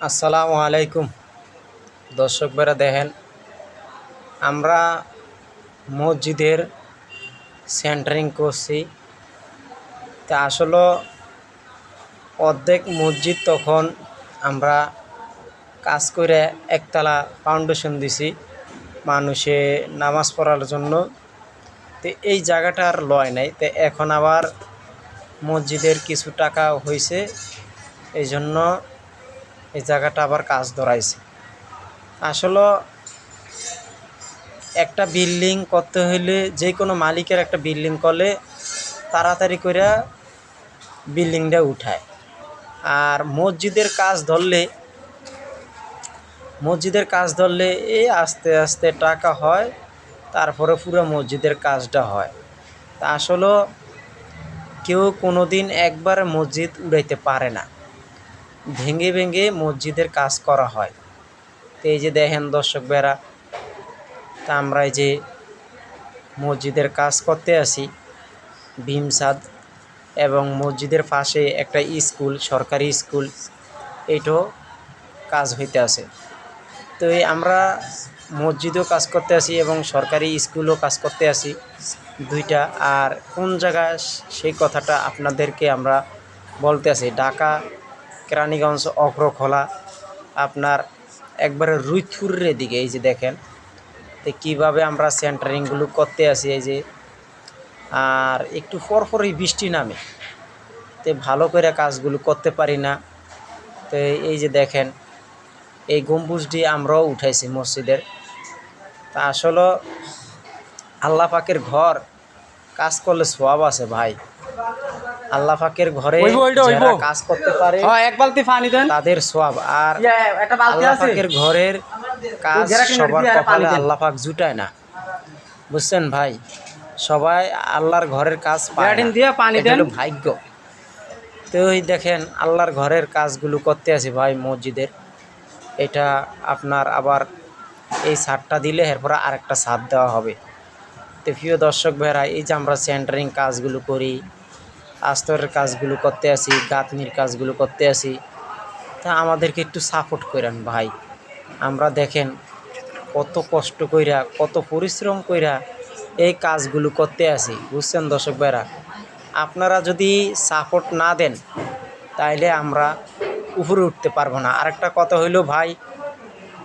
আসসালামু আলাইকুম। দর্শক বেরা দেখেন, আমরা মসজিদের সেন্টারিং করছি। তা আসলে অর্ধেক মসজিদ তখন আমরা কাজ করে একতলা ফাউন্ডেশন দিছি মানুষে নামাজ পড়ার জন্য। তো এই জায়গাটা আর লয় নাই, তো এখন আবার মসজিদের কিছু টাকা হয়েছে, এই জন্য এই জায়গাটা আবার কাজ ধরাইছে। আসলে একটা বিল্ডিং করতে হইলে যে কোনো মালিকের একটা বিল্ডিং করলে তাড়াতাড়ি করে বিল্ডিংটা উঠায়। আর মসজিদের কাজ ধরলে এই আস্তে আস্তে টাকা হয়, তারপরে পুরো মসজিদের কাজটা হয়। তা আসলে কেউ কোনো দিন একবার মসজিদ উড়াইতে পারে না, ভেঙে ভেঙে মসজিদের কাজ করা হয়। তো এই যে দেখেন দর্শক বেরা, তা আমরা এই যে মসজিদের কাজ করতে আসি ভীমসাদ, এবং মসজিদের পাশে একটা স্কুল, সরকারি স্কুল, এইটাও কাজ হইতে আছে। তো এই আমরা মসজিদেও কাজ করতে আসি এবং সরকারি স্কুলও কাজ করতে আসি, দুইটা। আর কোন জায়গায় সেই কথাটা আপনাদেরকে আমরা বলতে আসি, ঢাকা কেরানীগঞ্জ অগ্রখোলা, আপনার একবারে রুইথুরের দিকে। এই যে দেখেন তো কীভাবে আমরা সেন্টারিংগুলো করতে আসি। এই যে আর একটু পরপরই বৃষ্টি নামে, তো ভালো করে কাজগুলো করতে পারি না। তো এই যে দেখেন এই গম্বুজটি আমরাও উঠাইছি মসজিদের। তা আসলে আল্লাহ পাকের ঘর কাজ করলে সওয়াব আছে ভাই। আল্লাহ পাকের ঘরে যারা কাজ করতে পারে এক বালতি পানি দেন, তাদের সওয়াব। আর একটা বালতি আল্লাহ আছে। পাকের ঘরের কাজ সবার কপালে আল্লাহ পাক জুটায় না, বুঝছেন ভাই। সবাই আল্লাহর ঘরের কাজ পায় না, দিয়ে পানি এটা দেন। হলো ভাগ্য। তো ওই দেখেন আল্লাহর ঘরের কাজগুলো করতে আছি ভাই মসজিদের। এটা আপনার আবার এই ছাদটা দিলে এরপরে আরেকটা ছাদ দেওয়া হবে। তো প্রিয় দর্শক ভাইরা, এই যে আমরা সেন্টারিং কাজগুলো করি, আস্তরের কাজগুলো করতে আসি, গাঁথনির কাজগুলো করতে আসি, তা আমাদেরকে একটু সাপোর্ট করেন ভাই। আমরা দেখেন কত কষ্ট কইরা, কত পরিশ্রম কইরা এই কাজগুলো করতে আসি, বুঝছেন দর্শক ভাইরা। আপনারা যদি সাপোর্ট না দেন তাইলে আমরা উপরে উঠতে পারবো না। আরেকটা কথা হইলো ভাই,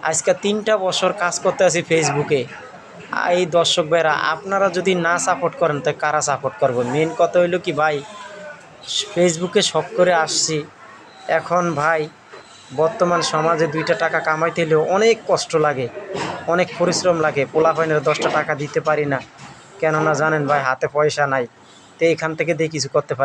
আজকে 3টা বছর কাজ করতে আছি ফেসবুকে। এই দর্শক ভাইরা, আপনারা যদি না সাপোর্ট করেন তো কারা সাপোর্ট করবো? মেন কথা হইলো কি ভাই, ফেসবুকে শখ করে আসছি। এখন ভাই বর্তমান সমাজে 2টা টাকা কামাইতে হলেও অনেক কষ্ট লাগে, অনেক পরিশ্রম লাগে। পোলাপাইনের 10টা টাকা দিতে পারি না, কেননা জানেন ভাই হাতে পয়সা নাই। তো এখান থেকে দিয়ে কিছু করতে পারি।